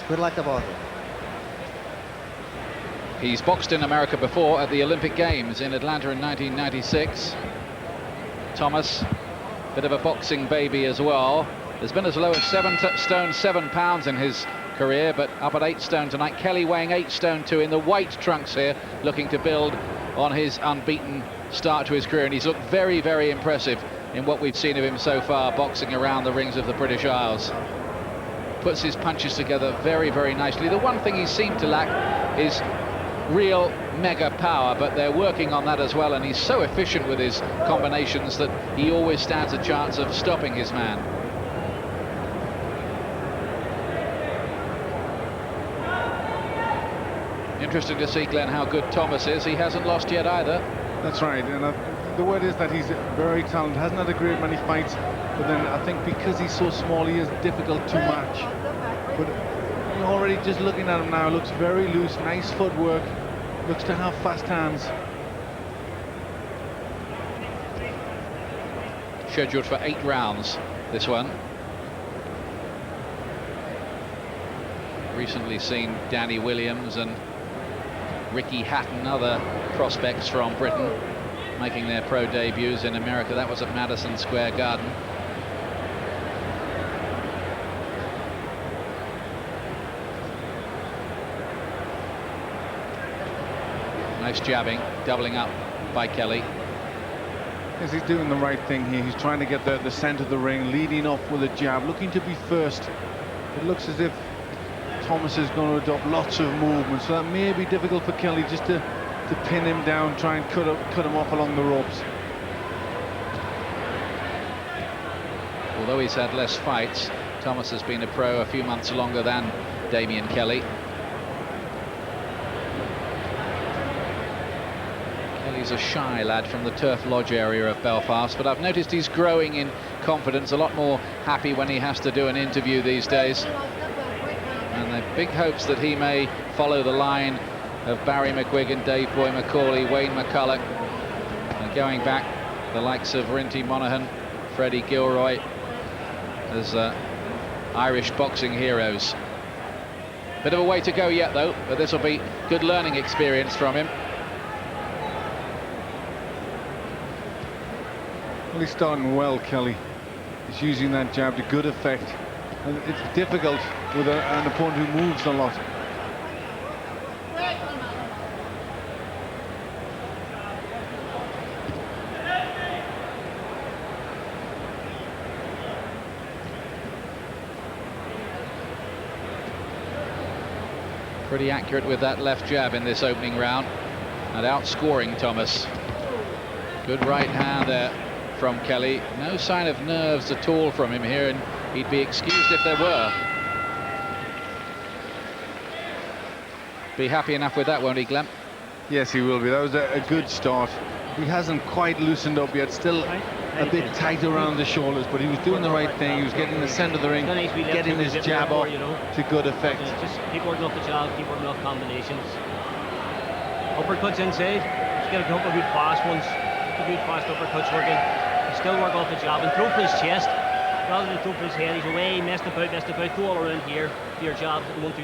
Good luck about it. He's boxed in America before at the Olympic Games in Atlanta in 1996. Thomas, bit of a boxing baby as well. There's been as low as 7 stone 7 pounds in his career, but up at 8 stone tonight. Kelly weighing 8 stone 2 in the white trunks here, looking to build on his unbeaten start to his career, and he's looked very, very impressive in what we've seen of him so far, boxing around the rings of the British Isles. Puts his punches together very, very nicely. The one thing he seemed to lack is real mega power, but they're working on that as well, and he's so efficient with his combinations that he always stands a chance of stopping his man. Interesting to see, Glenn, how good Thomas is. He hasn't lost yet either. That's right, and the word is that he's very talented, hasn't had a great many fights, but then I think because he's so small, he is difficult to match. But already just looking at him now, looks very loose, nice footwork, looks to have fast hands. Scheduled for 8 rounds, this one. Recently seen Danny Williams and Ricky Hatton, other prospects from Britain, making their pro debuts in America. That was at Madison Square Garden. Nice jabbing, doubling up by Kelly. Yes, he's doing the right thing here. He's trying to get the centre of the ring, leading off with a jab, looking to be first. It looks as if Thomas is going to adopt lots of movement, so that may be difficult for Kelly, just to pin him down, try and cut him off along the ropes. Although he's had less fights, Thomas has been a pro a few months longer than Damean Kelly. Kelly's a shy lad from the Turf Lodge area of Belfast, but I've noticed he's growing in confidence, a lot more happy when he has to do an interview these days. And they've big hopes that he may follow the line of Barry McGuigan, Dave Boy McCauley, Wayne McCulloch, and going back the likes of Rinty Monaghan, Freddie Gilroy, as Irish boxing heroes. Bit of a way to go yet though, but this will be good learning experience from him. Well, he's starting well, Kelly. He's using that jab to good effect. And it's difficult with an opponent who moves a lot. Pretty accurate with that left jab in this opening round, and outscoring Thomas. Good right hand there from Kelly. No sign of nerves at all from him here, and he'd be excused if there were. Be happy enough with that, won't he, Glenn? Yes, he will be. That was a good start. He hasn't quite loosened up yet, still a bit tight around the shoulders, but he was doing the right thing. He was getting the centre of the ring, getting his jab up to good effect. Just keep working off the jab, keep working off combinations. Uppercuts inside, just get a couple of good fast ones, a good fast uppercuts working. Still work off the jab and throw for his chest rather than throw for his head. He's away, messed about, go all around here, your jab, 1, 2.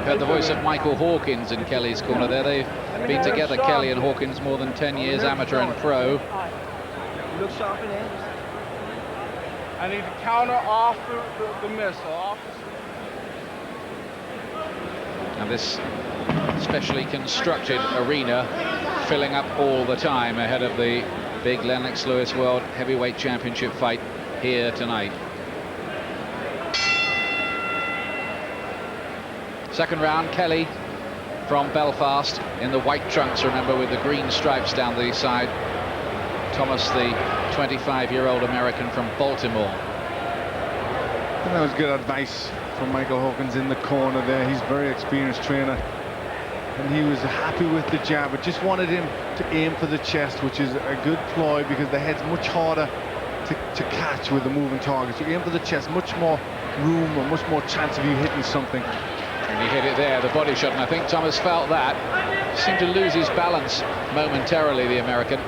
Heard the voice of Michael Hawkins in Kelly's corner there. They've been together, Kelly and Hawkins, more than 10 years, amateur and pro. Look sharp in it. I need to counter off the missile. And this specially constructed arena filling up all the time ahead of the big Lennox Lewis World Heavyweight Championship fight here tonight. Second round, Kelly from Belfast in the white trunks, remember, with the green stripes down the side. Thomas, the 25-year-old American from Baltimore. And that was good advice from Michael Hawkins in the corner there. He's a very experienced trainer, and he was happy with the jab, but just wanted him to aim for the chest, which is a good ploy because the head's much harder to catch with the moving targets. You aim for the chest, much more room or much more chance of you hitting something. And he hit it there, the body shot, and I think Thomas felt that. Seemed to lose his balance momentarily, the American.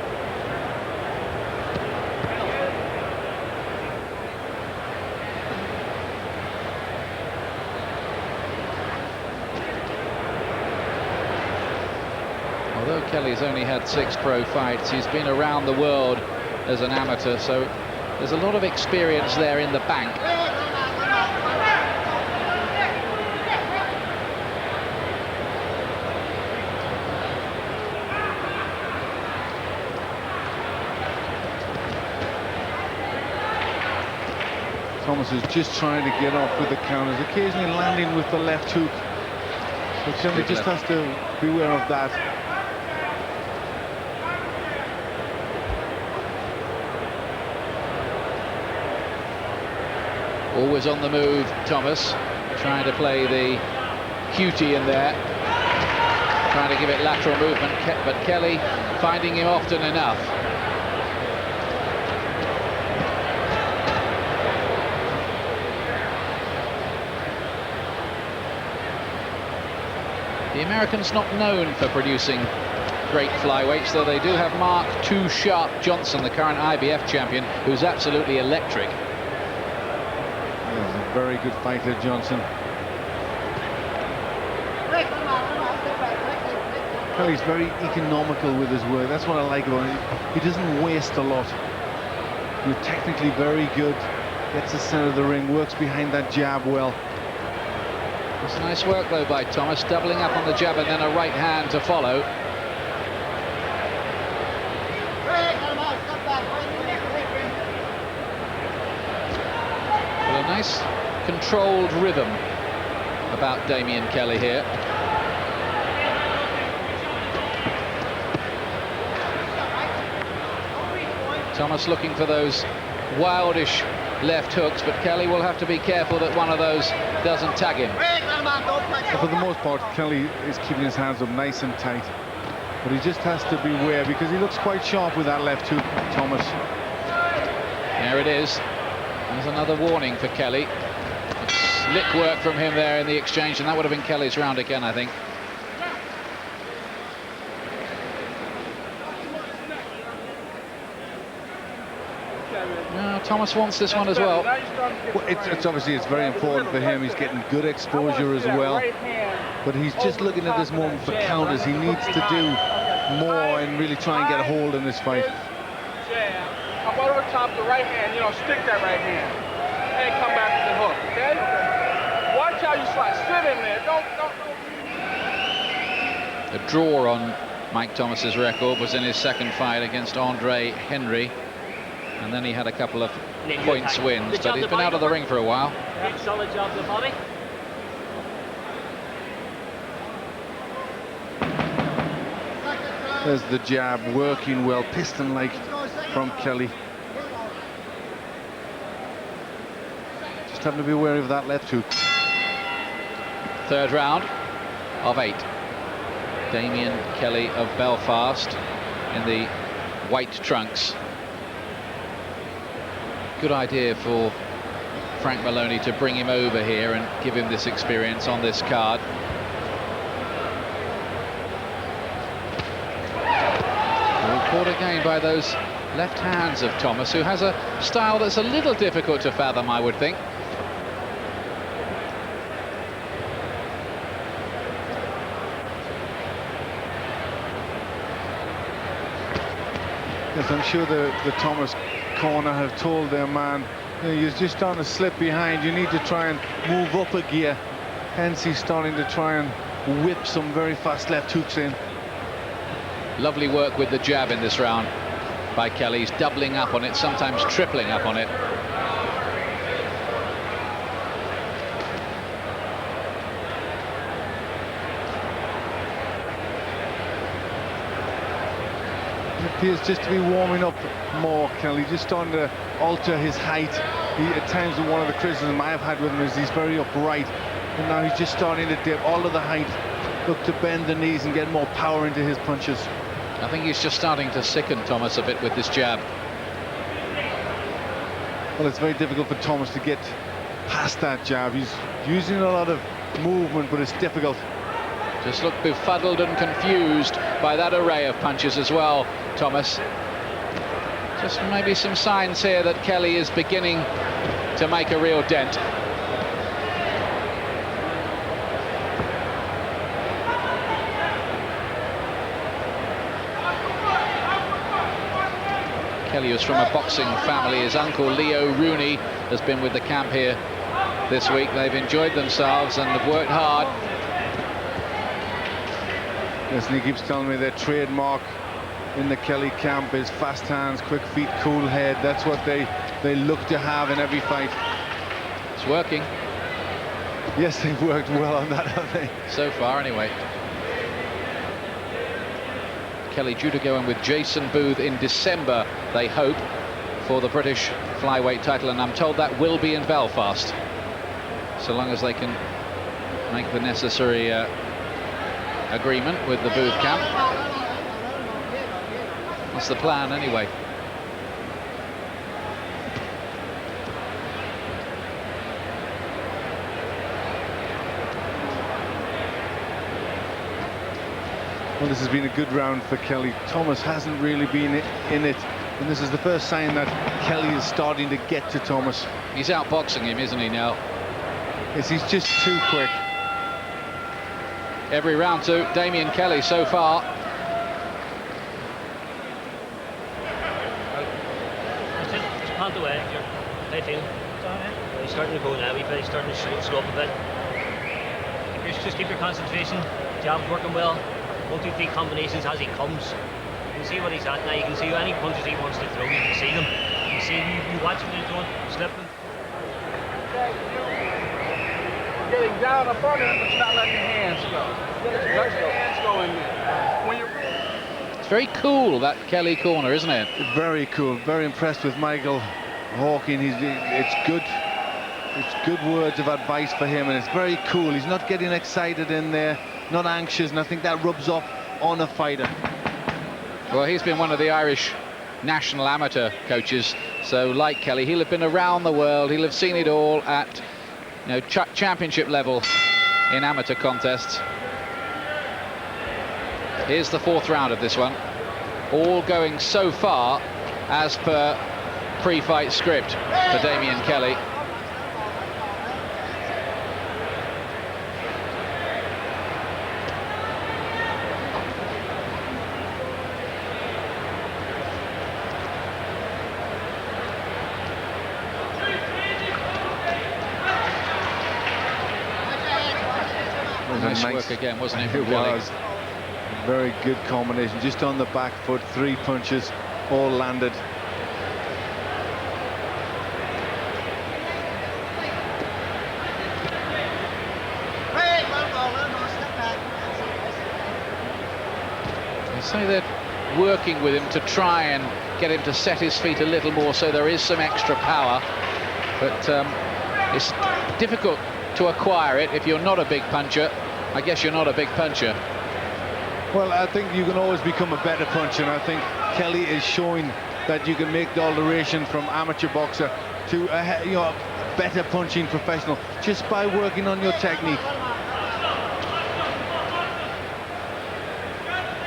Although Kelly's only had 6 pro fights, he's been around the world as an amateur, so there's a lot of experience there in the bank. Thomas is just trying to get off with the counters, occasionally landing with the left hook. So Kelly just has to beware of that. Always on the move, Thomas, trying to play the cutie in there, trying to give it lateral movement, but Kelly finding him often enough. The American's not known for producing great flyweights, though they do have Mark Too Sharp Johnson, the current IBF champion, who's absolutely electric. He's a very good fighter, Johnson. Kelly's very economical with his work. That's what I like about him. He doesn't waste a lot. He's technically very good. Gets the center of the ring, works behind that jab well. It's nice work though by Thomas, doubling up on the jab and then a right hand to follow. Well, a nice controlled rhythm about Damean Kelly here. Thomas looking for those wildish left hooks, but Kelly will have to be careful that one of those doesn't tag him. But for the most part, Kelly is keeping his hands up nice and tight, but he just has to beware because he looks quite sharp with that left hook, Thomas. There it is. There's another warning for Kelly. Slick work from him there in the exchange, and that would have been Kelly's round again, I think. No, Thomas wants this one as well. Well, it's obviously it's very important for him. He's getting good exposure as well, but he's just looking at this moment for counters. He needs to do more and really try and get a hold in this fight. Up over top the right hand, you know, stick that right hand and come back with the hook, okay? Watch how you slide. Sit in there. Don't. A draw on Mike Thomas's record was in his second fight against Andre Henry, and then he had a couple of points wins, but he's been out of the ring for a while. Good solid job to Bobby. There's the jab, working well, piston-like from Kelly. Just having to be wary of that left hook. Third round of 8. Damean Kelly of Belfast in the white trunks. Good idea for Frank Maloney to bring him over here and give him this experience on this card. Caught again by those left hands of Thomas, who has a style that's a little difficult to fathom, I would think. Yes, I'm sure the Thomas corner have told their man, you know, you're just starting to slip behind, you need to try and move up a gear. Hence he's starting to try and whip some very fast left hooks in. Lovely work with the jab in this round by Kelly. He's doubling up on it, sometimes tripling up on it. It appears just to be warming up more, Kelly, just starting to alter his height. At times, one of the criticism I've had with him is he's very upright, and now he's just starting to dip all of the height, look to bend the knees and get more power into his punches. I think he's just starting to sicken Thomas a bit with this jab. Well, it's very difficult for Thomas to get past that jab. He's using a lot of movement, but it's difficult. Just looked befuddled and confused by that array of punches as well, Thomas. Just maybe some signs here that Kelly is beginning to make a real dent. Kelly was from a boxing family. His uncle Leo Rooney has been with the camp here this week. They've enjoyed themselves and have worked hard. Yes, and he keeps telling me their trademark in the Kelly camp is fast hands, quick feet, cool head. That's what they look to have in every fight. It's working. Yes, they've worked well on that, haven't they? So far, anyway. Kelly due to go in with Jason Booth in December, they hope, for the British flyweight title, and I'm told that will be in Belfast, so long as they can make the necessary agreement with the Booth camp. That's the plan, anyway. Well, this has been a good round for Kelly. Thomas hasn't really been in it, and this is the first sign that Kelly is starting to get to Thomas. He's outboxing him, isn't he, now? Yes, he's just too quick. Every round to Damean Kelly so far. Just punt away. Play field. He's starting to go now. He's starting to slow up a bit. Just keep your concentration. Jab's working well. 1, 2, 3 combinations as he comes. You can see what he's at now. You can see any punches he wants to throw. You can see them. You see, you watch him throwing, slipping. You're getting down up on him, but you're not letting your hands go. Let your hands go in there. When you're... It's very cool, that Kelly corner, isn't it? Very cool. Very impressed with Michael Hawking. It's good. It's good words of advice for him, and it's very cool. He's not getting excited in there, not anxious, and I think that rubs off on a fighter. Well, he's been one of the Irish national amateur coaches, so like Kelly, he'll have been around the world. He'll have seen it all at, you know, championship level in amateur contests. Here's the 4th round of this one, all going so far as per pre-fight script for Damean Kelly. Nice work again, wasn't it? It was. Very good combination, just on the back foot, 3 punches, all landed. They say they're working with him to try and get him to set his feet a little more, so there is some extra power, but it's difficult to acquire it if you're not a big puncher. I guess you're not a big puncher. Well, I think you can always become a better puncher, and I think Kelly is showing that you can make the alteration from amateur boxer to a better punching professional just by working on your technique.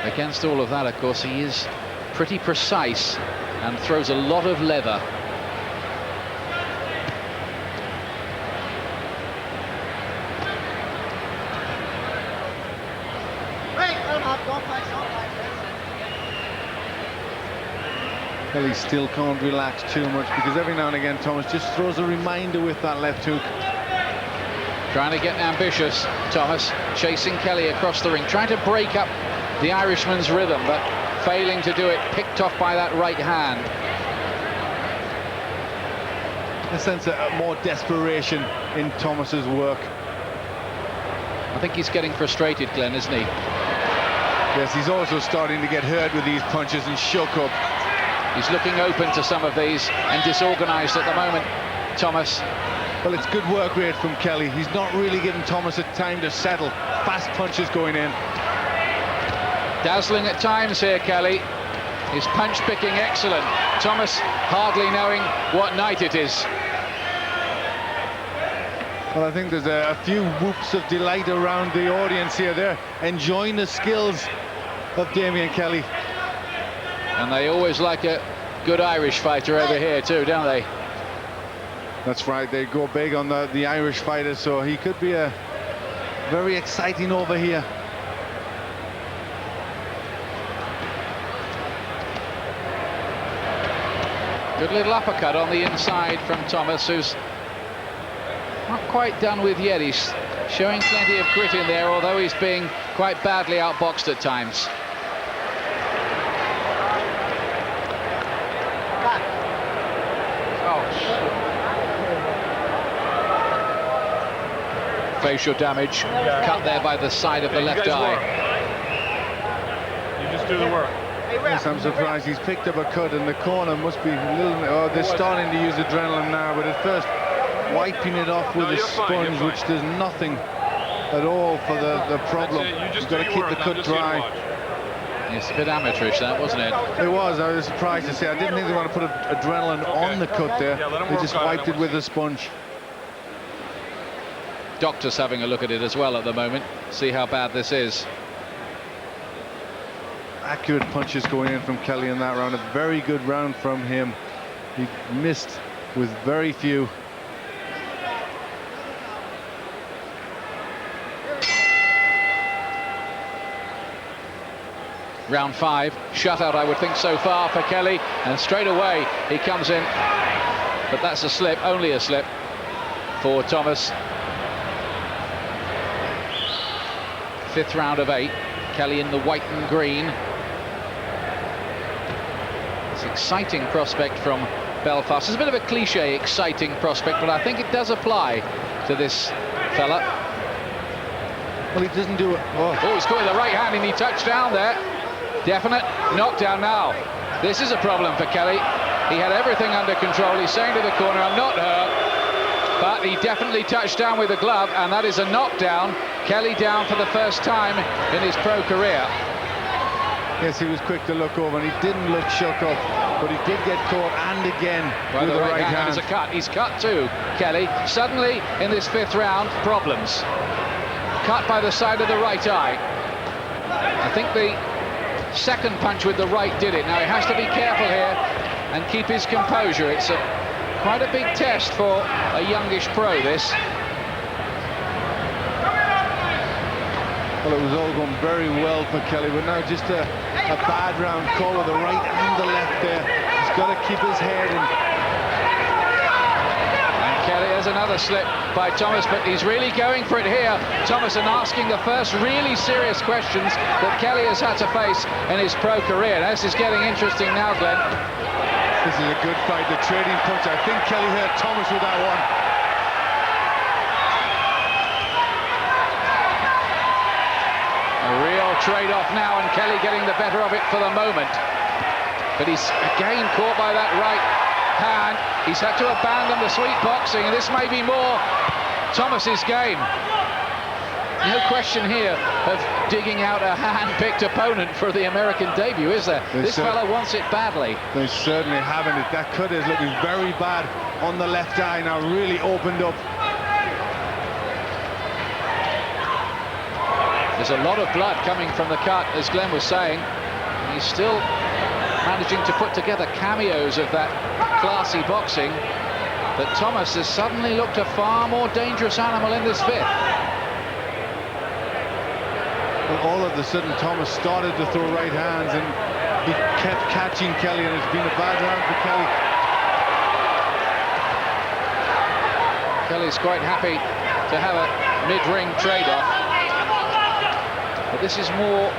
Against all of that, of course, he is pretty precise and throws a lot of leather. Kelly still can't relax too much, because every now and again Thomas just throws a reminder with that left hook. Trying to get ambitious, Thomas, chasing Kelly across the ring, trying to break up the Irishman's rhythm, but failing to do it, picked off by that right hand. I sense a more desperation in Thomas's work. I think he's getting frustrated, Glenn, isn't he? Yes, he's also starting to get hurt with these punches and shook up. He's looking open to some of these and disorganized at the moment, Thomas. Well, it's good work rate from Kelly. He's not really giving Thomas a time to settle. Fast punches going in. Dazzling at times here, Kelly. His punch picking excellent. Thomas hardly knowing what night it is. Well, I think there's a few whoops of delight around the audience here. They're enjoying the skills of Damean Kelly. And they always like a good Irish fighter over here too, don't they? That's right, they go big on the Irish fighters, so he could be a very exciting over here. Good little uppercut on the inside from Thomas, who's not quite done with yet. He's showing plenty of grit in there, although he's being quite badly outboxed at times. Facial damage, cut there by the side of the left eye. You just do the work. Yes, I'm surprised he's picked up a cut in the corner. Must be a little. Oh, they're starting to use adrenaline now, but at first wiping it off with a sponge, which does nothing at all for the problem. You've got to keep the cut dry. It's a bit amateurish, that, wasn't it? It was. I was surprised to see. I didn't think they were going to put adrenaline on the cut there. They just wiped it with a sponge. Doctor's having a look at it as well at the moment, see how bad this is. Accurate punches going in from Kelly in that round. A very good round from him. He missed with very few. Round 5, shutout I would think so far for Kelly, and straight away he comes in, but that's a slip, only a slip for Thomas. 5th round of 8, Kelly in the white and green. It's an exciting prospect from Belfast. It's a bit of a cliche exciting prospect, but I think it does apply to this fella. Well, he doesn't do it. Oh, he's caught with the right hand and he touched down there. Definite knockdown now. This is a problem for Kelly. He had everything under control. He's saying to the corner, I'm not hurt. But he definitely touched down with the glove, and that is a knockdown. Kelly down for the first time in his pro career. Yes, he was quick to look over, and he didn't look shook up, but he did get caught, and again By with the the right hand. There's a cut. He's cut too, Kelly. Suddenly, in this 5th round, problems. Cut by the side of the right eye. I think the second punch with the right did it. Now he has to be careful here and keep his composure. It's quite a big test for a youngish pro, this. Well, it was all going very well for Kelly, but now just a bad round call with the right and the left there. He's got to keep his head in. And Kelly has another slip by Thomas, but he's really going for it here, Thomas, and asking the first really serious questions that Kelly has had to face in his pro career. This is getting interesting now, Glenn. This is a good fight, the trading punch. I think Kelly hurt Thomas with that one. A real trade-off now, and Kelly getting the better of it for the moment. But he's again caught by that right hand. He's had to abandon the sweet boxing, and this may be more Thomas's game. No question here of digging out a hand-picked opponent for the American debut, is there? This fella wants it badly. They certainly haven't. That cut is looking very bad on the left eye now, really opened up. There's a lot of blood coming from the cut, as Glenn was saying. He's still managing to put together cameos of that classy boxing. But Thomas has suddenly looked a far more dangerous animal in this 5th. Well, all of a sudden Thomas started to throw right hands, and he kept catching Kelly, and it's been a bad round for Kelly. Kelly's quite happy to have a mid-ring trade-off. But this is more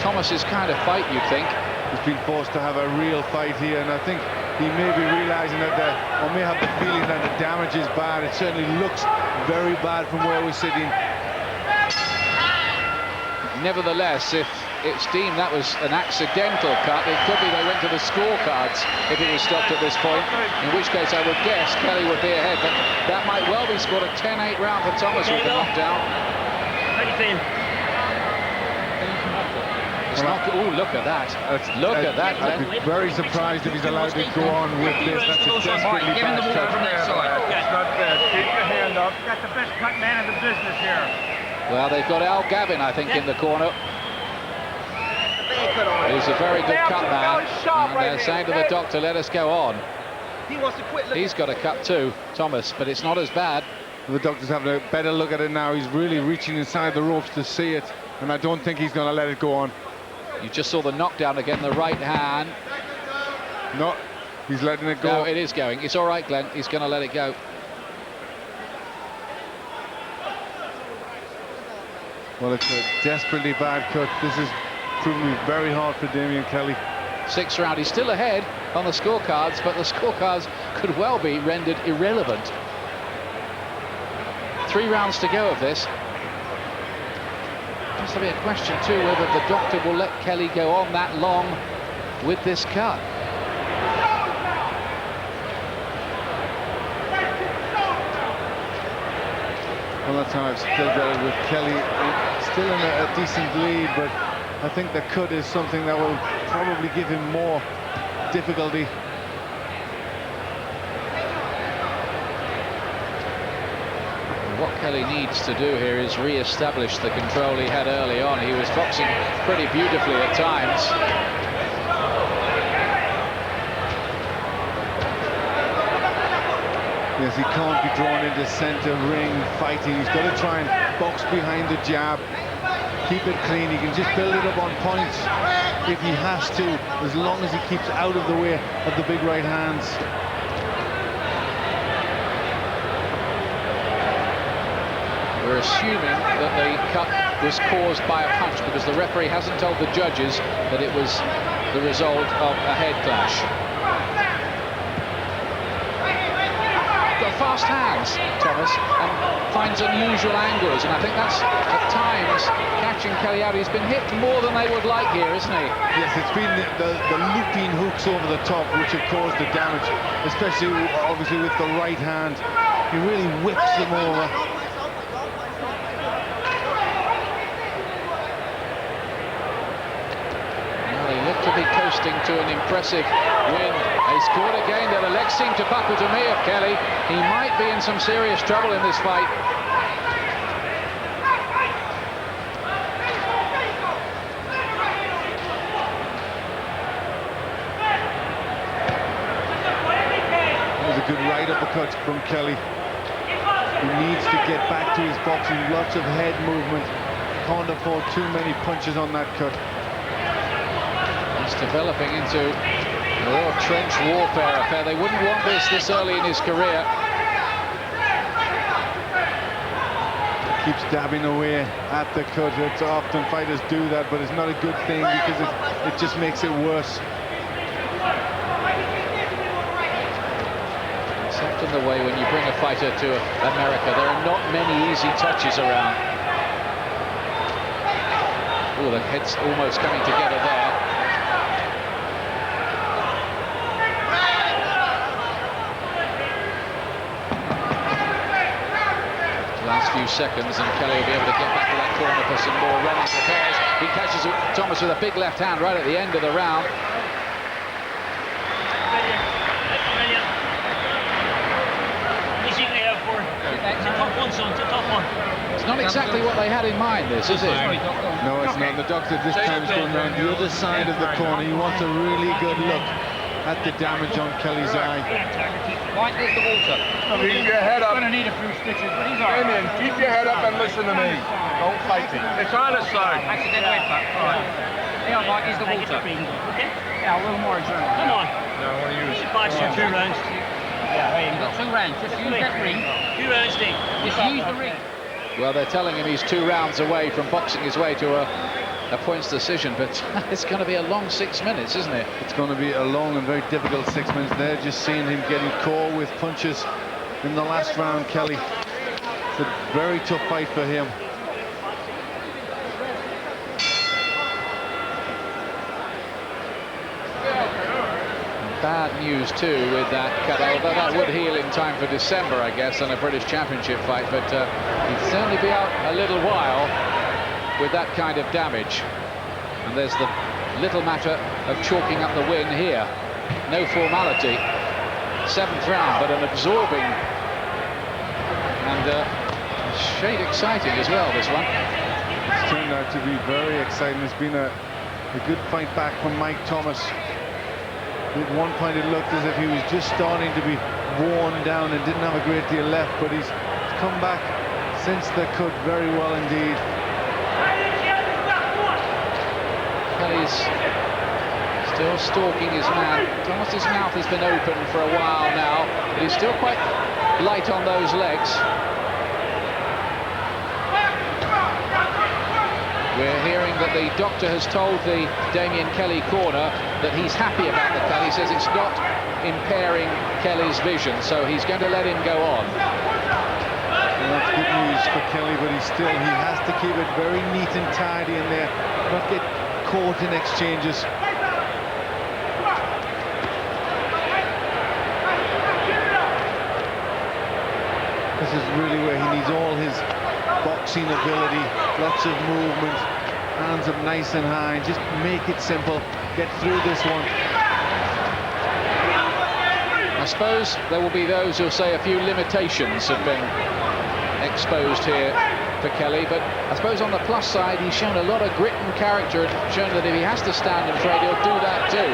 Thomas's kind of fight, you'd think. He's been forced to have a real fight here, and I think he may be realizing that or may have the feeling that the damage is bad. It certainly looks very bad from where we're sitting. Nevertheless, if it's deemed that was an accidental cut, it could be they went to the scorecards if it was stopped at this point, in which case I would guess Kelly would be ahead, but that might well be scored a 10-8 round for Thomas with the knockdown. How do you feel? It's not, oh, look at that. Look at that, I'd Glenn. be very surprised if he's allowed to go on with this. That's a desperately bad cut. It's not bad. Keep your hand up. Got the best cut man in the business here. Well, they've got Al Gavin, I think, in the corner. He's a very good cut man. And they're saying to the doctor, let us go on. He's got a cut too, Thomas, but it's not as bad. The doctor's having a better look at it now. He's really reaching inside the ropes to see it, and I don't think he's going to let it go on. You just saw the knockdown again, the right hand. No, He's letting it go. No, it is going. It's all right, Glenn. He's going to let it go. Well, it's a desperately bad cut. This is proving to be very hard for Damean Kelly. 6th round. He's still ahead on the scorecards, but the scorecards could well be rendered irrelevant. 3 rounds to go of this. Has to be a question too whether the doctor will let Kelly go on that long with this cut. Well, that's how I've still got it with Kelly, still in a decent lead, but I think the cut is something that will probably give him more difficulty. What Kelly needs to do here is re-establish the control he had early on. He was boxing pretty beautifully at times. Yes, he can't be drawn into centre ring fighting. He's got to try and box behind the jab, keep it clean. He can just build it up on points if he has to, as long as he keeps out of the way of the big right hands. We're assuming that the cut was caused by a punch because the referee hasn't told the judges that it was the result of a head clash. Got fast hands, Thomas, and finds unusual angles, and I think that's at times catching Kelly out. He's been hit more than they would like here, isn't he? Yes, it's been the looping hooks over the top which have caused the damage, especially obviously with the right hand. He really whips them over. To be coasting to an impressive win. He scored again, though the legs seem to buckle to me of Kelly. He might be in some serious trouble in this fight. That was a good right uppercut from Kelly. He needs to get back to his boxing. Lots of head movement. Can't afford too many punches on that cut. Developing into a real trench warfare affair. They wouldn't want this early in his career. Keeps dabbing away at the cut. It's often fighters do that, but it's not a good thing because it just makes it worse. It's often the way when you bring a fighter to America. There are not many easy touches around. Oh, the head's almost coming together there. Last few seconds, and Kelly will be able to get back to that corner for some more running repairs. He catches Thomas with a big left hand right at the end of the round. It's not exactly what they had in mind, this, is it? No, it's not. The doctor this time is going around the other side of the corner. He wants a really good look at the damage on Kelly's eye. Right, there's the water. Keep your head up. He's going to need a few stitches, but he's all right. Damean, keep your head up and listen to me. Don't fight me. It's on his side. Actually, dead weight back. All right. Yeah, Mike, here's the water. Yeah, a little more adrenaline. Come on. No, I want to use it. Box you 2 rounds. Yeah, there you go. 2 rounds. Just use that ring. 2 rounds, Steve. Just use the ring. Well, they're telling him he's 2 rounds away from boxing his way to a points decision, but it's going to be a long 6 minutes, isn't it? It's going to be a long and very difficult 6 minutes. They're just seeing him getting caught with punches in the last round, Kelly. It's a very tough fight for him. Bad news too with that cut, although that would heal in time for December, I guess, on a British Championship fight, but he'd certainly be out a little while with that kind of damage. And there's the little matter of chalking up the win here. No formality. 7th round, but an absorbing and shade exciting as well, this one. It's turned out to be very exciting. It's been a good fight back from Mike Thomas. At one point it looked as if he was just starting to be worn down and didn't have a great deal left, but he's come back since the cut very well indeed. Kelly's Still stalking his man. Thomas's mouth has been open for a while now, but he's still quite light on those legs. We're hearing that the doctor has told the Damean Kelly corner that he's happy about the cut. He says it's not impairing Kelly's vision, so he's going to let him go on. Well, that's good news for Kelly, but he has to keep it very neat and tidy in there, not get caught in exchanges. This is really where he needs all his boxing ability, lots of movement, hands up nice and high, just make it simple, get through this one. I suppose there will be those who'll say a few limitations have been exposed here for Kelly, but I suppose on the plus side he's shown a lot of grit and character and shown that if he has to stand and trade, he'll do that too.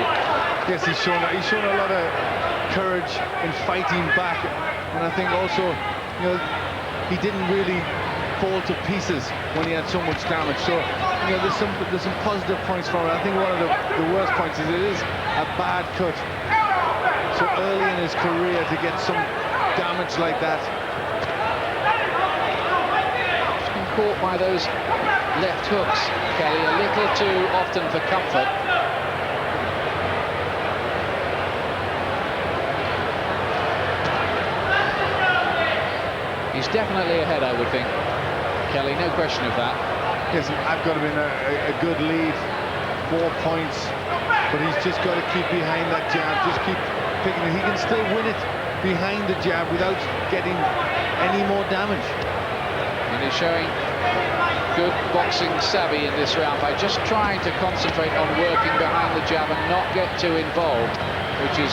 Yes, he's shown a lot of courage in fighting back, and I think also, you know, he didn't really fall to pieces when he had so much damage. So, you know, there's some positive points from it. I think one of the worst points is it is a bad cut. So early in his career to get some damage like that. He's been caught by those left hooks, Kelly, a little too often for comfort. He's definitely ahead, I would think. Kelly, no question of that. Yes, I've got him in a good lead, 4 points, but he's just got to keep behind that jab, just keep picking it. He can still win it behind the jab without getting any more damage. And he's showing good boxing savvy in this round by just trying to concentrate on working behind the jab and not get too involved, which is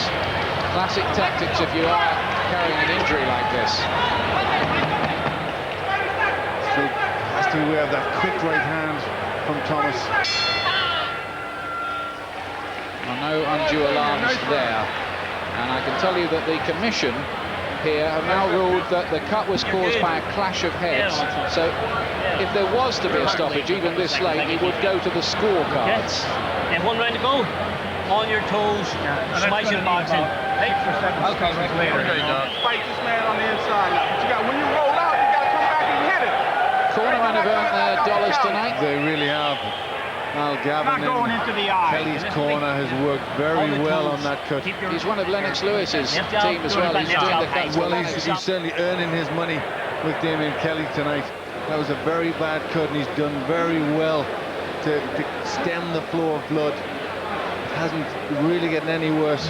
classic tactics if you are carrying an injury like this. Still has to be aware of that quick right hand from Thomas. Well, no undue alarms there. And I can tell you that the commission here have now ruled that the cut was caused by a clash of heads. So if there was to be a stoppage, even this late, he would go to the scorecards. And 1 round to go. On your toes, smashing boxing. 8 for 7 seconds later. Fight this man on the inside. But when you roll out, you got to come back and hit it. Cornermen have earned their dollars tonight. They really have. Al Gavin Not going into the eye. Kelly's corner has worked very well on that cut. He's one of Lennox Lewis's team as well. He's doing the cuts. Well, he's certainly earning his money with Damean Kelly tonight. That was a very bad cut, and he's done very well to stem the flow of blood. It hasn't really gotten any worse.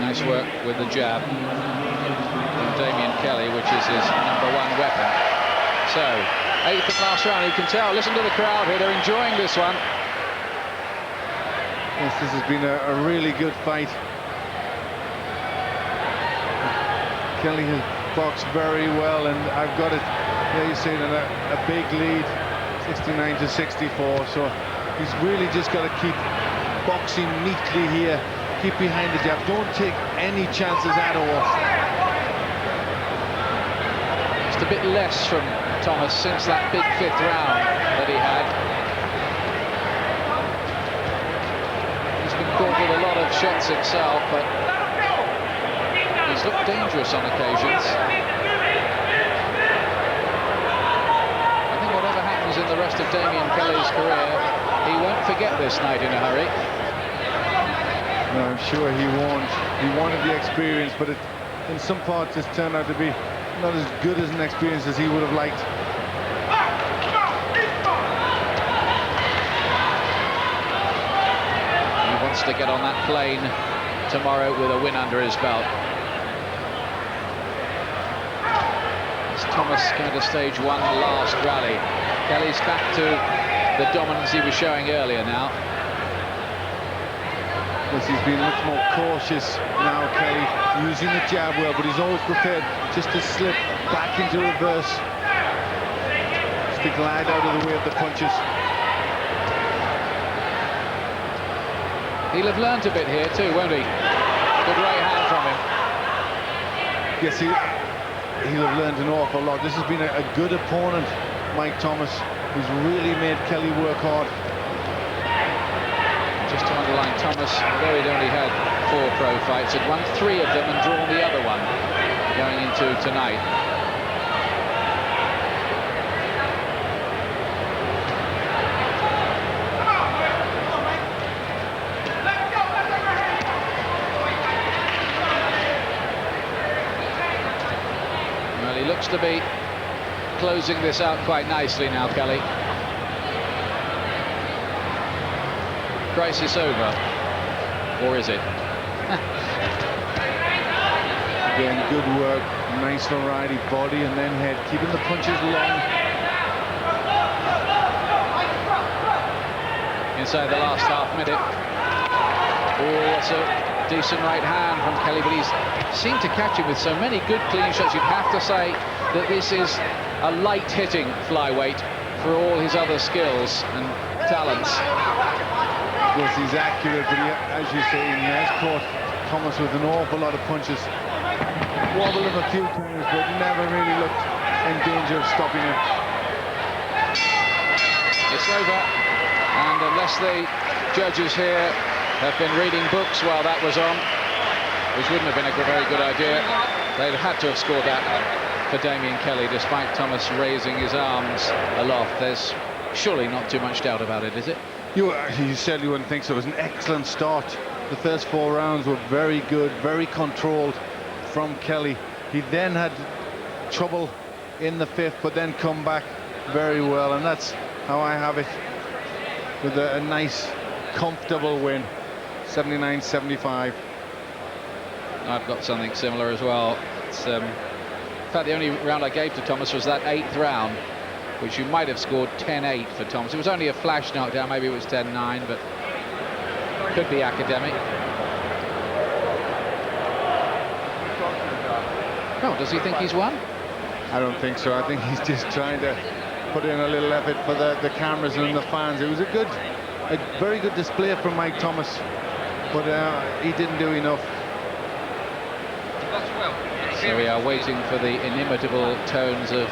Nice work with the jab from Damean Kelly, which is his #1 weapon. So, 8th of last round, you can tell. Listen to the crowd here, they're enjoying this one. Yes, this has been a really good fight. Kelly has boxed very well, and I've got it, there you see it, in a big lead, 69 to 64. So he's really just got to keep boxing neatly here, keep behind the jab, don't take any chances at all. Just a bit less from Thomas since that big 5th round that he had. He's been caught with a lot of shots himself, but he's looked dangerous on occasions. I think whatever happens in the rest of Damean Kelly's career, he won't forget this night in a hurry. No, I'm sure he won't. He wanted the experience, but in some parts it's turned out to be not as good as an experience as he would have liked. He wants to get on that plane tomorrow with a win under his belt. Is Thomas going to stage one last rally? Kelly's back to the dominance he was showing earlier now. Yes, he's been much more cautious now, Kelly, using the jab well, but he's always prepared just to slip back into reverse, just to glide out of the way of the punches. He'll have learnt a bit here too, won't he? Good right hand from him. Yes, he'll have learned an awful lot. This has been a good opponent, Mike Thomas. He's really made Kelly work hard. Just to underline, Thomas, though he'd only had 4 pro fights, had won 3 of them and drawn the other one going into tonight. Well, he looks to be closing this out quite nicely now, Kelly. Crisis over, or is it? Again, good work, nice variety, body and then head, keeping the punches long. Inside the last half minute. Oh, that's a decent right hand from Kelly, but he's seemed to catch him with so many good clean shots. You'd have to say that this is a light-hitting flyweight for all his other skills and talents. Of course, he's accurate, but as you say, he has caught Thomas with an awful lot of punches. Wobbled him a few times, but never really looked in danger of stopping him. It's over, and unless the judges here have been reading books while that was on, which wouldn't have been a very good idea, they'd have had to have scored that for Damean Kelly, despite Thomas raising his arms aloft. There's surely not too much doubt about it, is it? You certainly wouldn't think so. It was an excellent start. The first 4 rounds were very good, very controlled from Kelly. He then had trouble in the 5th, but then come back very well, and that's how I have it, with a nice, comfortable win, 79-75. I've got something similar as well. It's, in fact, the only round I gave to Thomas was that 8th round, which you might have scored 10-8 for Thomas. It was only a flash knockdown, maybe it was 10-9, but could be academic. Oh, does he think he's won? I don't think so. I think he's just trying to put in a little effort for the cameras and the fans. It was a very good display from Mike Thomas, but he didn't do enough. So we are waiting for the inimitable tones of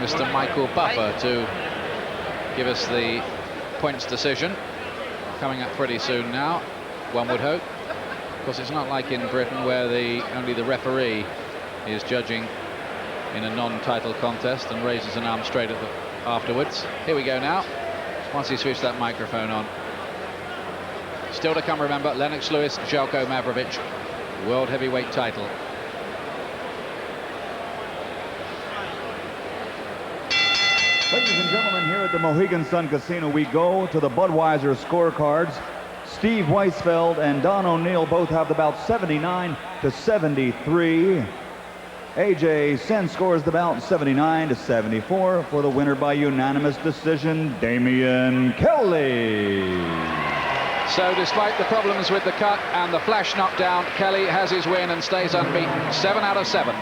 Mr. Michael Buffer to give us the points decision. Coming up pretty soon now, one would hope. Of course, it's not like in Britain where only the referee is judging in a non-title contest and raises an arm straight afterwards. Here we go now, once he switched that microphone on. Still to come, remember, Lennox Lewis, Željko Mavrovic, world heavyweight title. Ladies and gentlemen, here at the Mohegan Sun Casino, we go to the Budweiser scorecards. Steve Weisfeld and Don O'Neill both have the bout 79-73. AJ Sen scores the bout 79-74 for the winner by unanimous decision, Damean Kelly. So despite the problems with the cut and the flash knockdown, Kelly has his win and stays unbeaten. 7 out of 7.